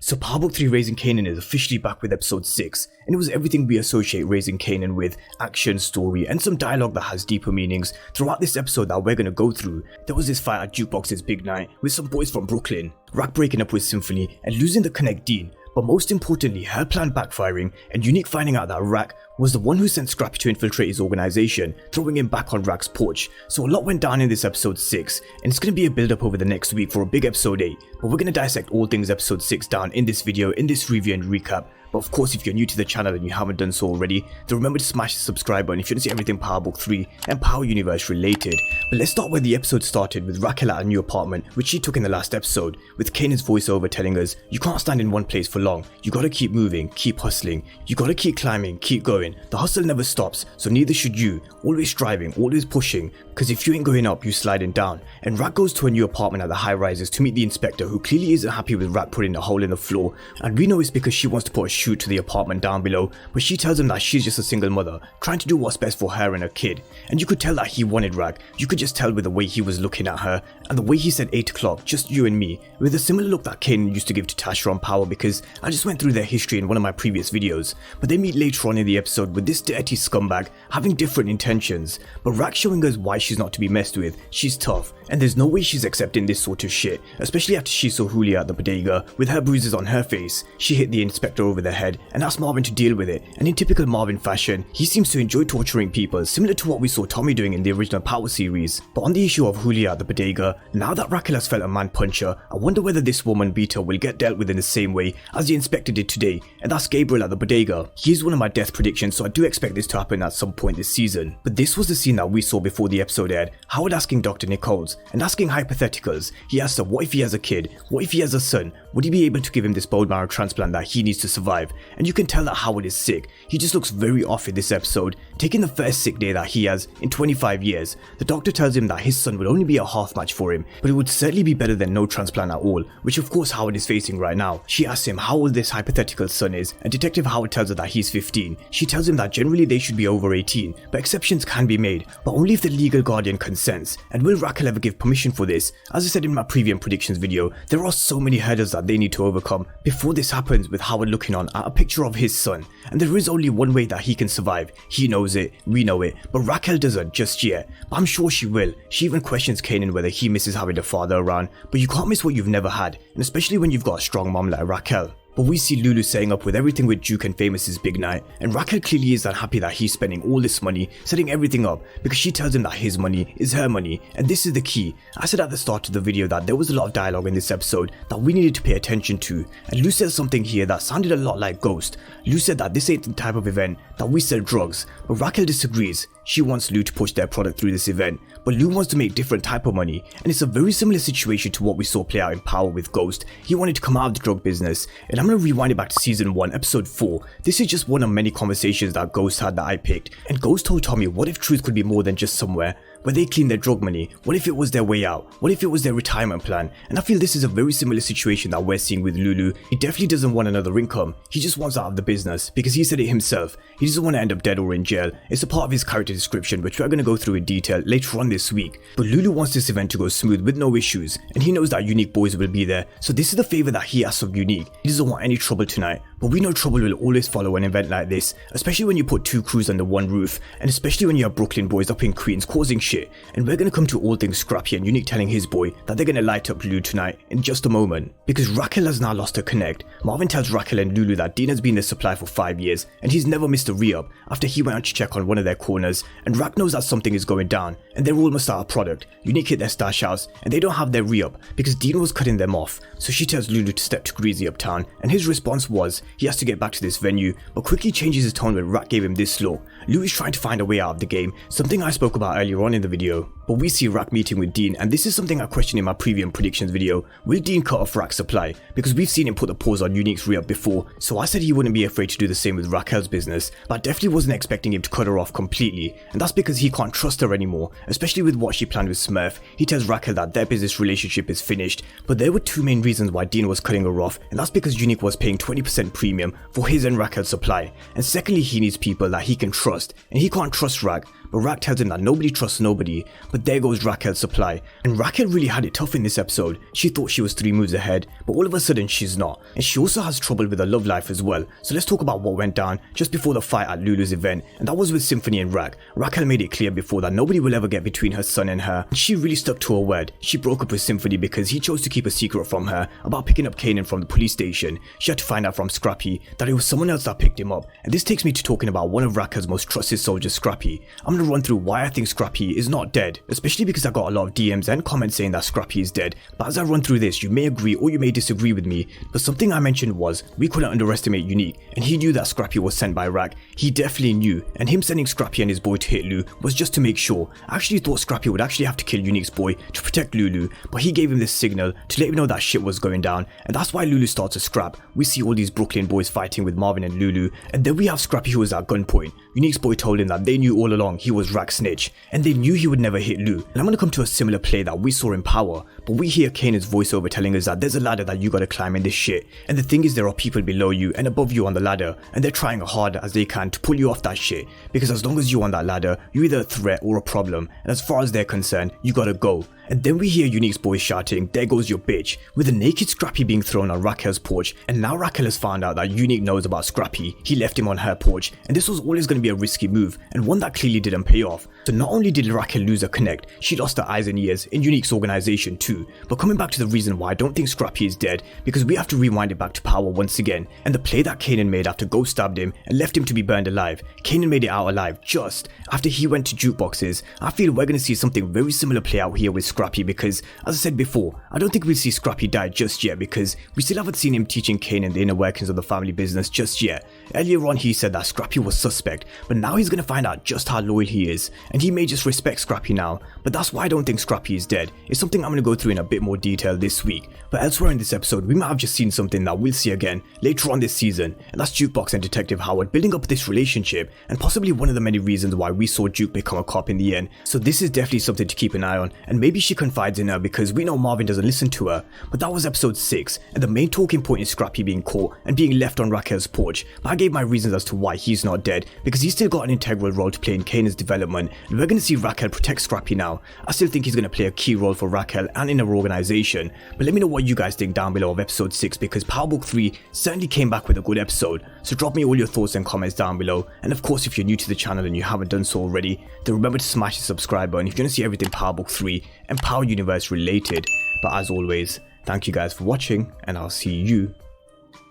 So Power Book 3 Raising Kanan is officially back with episode 6, and it was everything we associate Raising Kanan with: action, story, and some dialogue that has deeper meanings. Throughout this episode that we're going to go through, there was this fight at Jukebox's big night with some boys from Brooklyn, Rack breaking up with Symphony and losing the connect Dean, but most importantly her plan backfiring and Unique finding out that Rack was the one who sent Scrappy to infiltrate his organization, throwing him back on Rack's porch. So a lot went down in this episode 6, and it's going to be a build up over the next week for a big episode 8, but we're going to dissect all things episode 6 down in this video, in this review and recap. But of course, if you're new to the channel and you haven't done so already, then remember to smash the subscribe button if you want to see everything Power Book 3 and Power Universe related. But let's start where the episode started, with Raquel at a new apartment, which she took in the last episode, with Kanan's voiceover telling us, you can't stand in one place for long, you gotta keep moving, keep hustling, you gotta keep climbing, keep going, the hustle never stops, so neither should you, always striving, always pushing, cause if you ain't going up, you sliding down. And Rack goes to a new apartment at the high rises to meet the inspector, who clearly isn't happy with Rack putting a hole in the floor, and we know it's because she wants to put a chute to the apartment down below, but she tells him that she's just a single mother, trying to do what's best for her and her kid. And you could tell that he wanted Rack, you could just tell with the way he was looking at her, and the way he said 8 o'clock, just you and me, with a similar look that Kanan used to give to Tasha on Power, because I just went through their history in one of my previous videos. But they meet later on in the episode with this dirty scumbag having different intentions, but Rack showing us why she's not to be messed with. She's tough, and there's no way she's accepting this sort of shit, especially after she saw Julia at the bodega with her bruises on her face. She hit the inspector over the head and asked Marvin to deal with it, and in typical Marvin fashion, he seems to enjoy torturing people, similar to what we saw Tommy doing in the original Power series. But on the issue of Julia at the bodega, now that Raquel has felt a man puncher, I wonder whether this woman beater will get dealt with in the same way as the inspector did today, and that's Gabriel at the bodega. He is one of my death predictions, so I do expect this to happen at some point this season. But this was the scene that we saw before the episode aired, Howard asking Dr. Nichols and asking hypotheticals. He asked her, what if he has a kid? What if he has a son? Would he be able to give him this bone marrow transplant that he needs to survive? And you can tell that Howard is sick. He just looks very off in this episode, taking the first sick day that he has in 25 years. The doctor tells him that his son would only be a half match for him, but it would certainly be better than no transplant at all, which of course Howard is facing right now. She asks him how old this hypothetical son is, and Detective Howard tells her that he's 15. She tells him that generally they should be over 18, but exceptions can be made, but only if the legal guardian consents. And will Raquel ever give permission for this? As I said in my previous predictions video, there are so many hurdles that they need to overcome before this happens, with Howard looking on at a picture of his son, and there is only one way that he can survive. He knows it, we know it, but Raquel doesn't just yet, but I'm sure she will. She even questions Kanan whether he misses having a father around, but you can't miss what you've never had, and especially when you've got a strong mom like Raquel. But we see Lou-Lou setting up with everything with Duke and Famous's big night, and Raquel clearly is unhappy that he's spending all this money setting everything up, because she tells him that his money is her money, and this is the key. I said at the start of the video that there was a lot of dialogue in this episode that we needed to pay attention to, and Lou says something here that sounded a lot like Ghost. Lou said that this ain't the type of event that we sell drugs, but Raquel disagrees. She wants Lou to push their product through this event, but Lou wants to make different type of money, and it's a very similar situation to what we saw play out in Power with Ghost. He wanted to come out of the drug business, and I'm going to rewind it back to season 1 episode 4. This is just one of many conversations that Ghost had that I picked, and Ghost told Tommy what if truth could be more than just somewhere where they clean their drug money. What if it was their way out? What if it was their retirement plan? And I feel this is a very similar situation that we're seeing with Lou-Lou. He definitely doesn't want another income, he just wants out of the business, because he said it himself, he doesn't want to end up dead or in jail. It's a part of his character description, which we're going to go through in detail later on this week. But Lou-Lou wants this event to go smooth with no issues, and he knows that Unique boys will be there, so this is the favor that he asks of Unique. He doesn't want any trouble tonight, but we know trouble will always follow an event like this, especially when you put 2 crews under one roof, and especially when you have Brooklyn boys up in Queens causing shit. And we're going to come to all things Scrappy and Unique telling his boy that they're going to light up Lou tonight in just a moment, because Raquel has now lost her connect. Marvin tells Raquel and Lou-Lou that Dean has been their supply for 5 years, and he's never missed a re-up after he went out to check on one of their corners, and Rack knows that something is going down, and they're almost out of product. Unique hit their stash house, and they don't have their re-up because Dean was cutting them off, so she tells Lou-Lou to step to Greasy uptown, and his response was he has to get back to this venue, but quickly changes his tone when Rack gave him this look. Lou is trying to find a way out of the game, something I spoke about earlier on in the video. But we see Rack meeting with Dean, and this is something I questioned in my previous predictions video. Will Dean cut off Rack's supply? Because we've seen him put the pause on Unique's re-up before, so I said he wouldn't be afraid to do the same with Raquel's business, but I definitely wasn't expecting him to cut her off completely, and that's because he can't trust her anymore, especially with what she planned with Smurf. He tells Raquel that their business relationship is finished, but there were 2 main reasons why Dean was cutting her off, and that's because Unique was paying 20% premium for his and Raquel's supply, and secondly he needs people that he can trust, and he can't trust Rack, but Rack tells him that nobody trusts nobody, but there goes Raquel's supply. And Raquel really had it tough in this episode. She thought she was 3 moves ahead, but all of a sudden she's not. And she also has trouble with her love life as well. So let's talk about what went down just before the fight at Lulu's event, and that was with Symphony and Rack. Raquel made it clear before that nobody will ever get between her son and her, and she really stuck to her word. She broke up with Symphony because he chose to keep a secret from her about picking up Kanan from the police station. She had to find out from Scrappy that it was someone else that picked him up, and this takes me to talking about one of Raquel's most trusted soldiers, Scrappy. I'm gonna run through why I think Scrappy is not dead, especially because I got a lot of DMs and comments saying that Scrappy is dead. But as I run through this, you may agree or you may disagree with me, but something I mentioned was we couldn't underestimate Unique, and he knew that Scrappy was sent by Rack. He definitely knew, and him sending Scrappy and his boy to hit Lou was just to make sure. I actually thought Scrappy would actually have to kill Unique's boy to protect Lou-Lou, but he gave him this signal to let him know that shit was going down, and that's why Lou-Lou starts to scrap. We see all these Brooklyn boys fighting with Marvin and Lou-Lou, and then we have Scrappy who was at gunpoint. Unique's boy told him that they knew all along he was Rack's snitch, and they knew he would never hit Lou. And I'm gonna come to a similar play that we saw in Power, but we hear Kanan's voiceover telling us that there's a ladder that you gotta climb in this shit, and the thing is there are people below you and above you on the ladder, and they're trying hard as they can to pull you off that shit, because as long as you're on that ladder, you're either a threat or a problem, and as far as they're concerned, you gotta go. And then we hear Unique's boy shouting, "There goes your bitch," with a naked Scrappy being thrown on Raquel's porch, and now Raquel has found out that Unique knows about Scrappy. He left him on her porch, and this was always going to be a risky move, and one that clearly didn't pay off. So not only did Raquel lose her connect, she lost her eyes and ears in Unique's organization too. But coming back to the reason why I don't think Scrappy is dead, because we have to rewind it back to Power once again, and the play that Kanan made after Ghost stabbed him and left him to be burned alive. Kanan made it out alive just after he went to Jukeboxes. I feel we're going to see something very similar play out here with Scrappy, because as I said before, I don't think we'll see Scrappy die just yet, because we still haven't seen him teaching Kanan the inner workings of the family business just yet. Earlier on he said that Scrappy was suspect, but now he's going to find out just how loyal he is, and he may just respect Scrappy now, but that's why I don't think Scrappy is dead. It's something I'm going to go through in a bit more detail this week. But elsewhere in this episode, we might have just seen something that we'll see again later on this season, and that's Jukebox and Detective Howard building up this relationship, and possibly one of the many reasons why we saw Juke become a cop in the end. So this is definitely something to keep an eye on, and maybe she confides in her because we know Marvin doesn't listen to her. But that was episode 6, and the main talking point is Scrappy being caught and being left on Raquel's porch. But I gave my reasons as to why he's not dead, because he's still got an integral role to play in Kanan's development, and we're going to see Raquel protect Scrappy now. I still think he's going to play a key role for Raquel and in her organization. But let me know what you guys think down below of episode 6, because Power Book 3 certainly came back with a good episode. So drop me all your thoughts and comments down below, and of course if you're new to the channel and you haven't done so already, then remember to smash the subscribe button if you want to see everything Power Book 3 and Power Universe related. But as always, thank you guys for watching, and I'll see you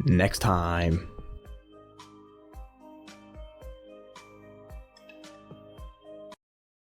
next time.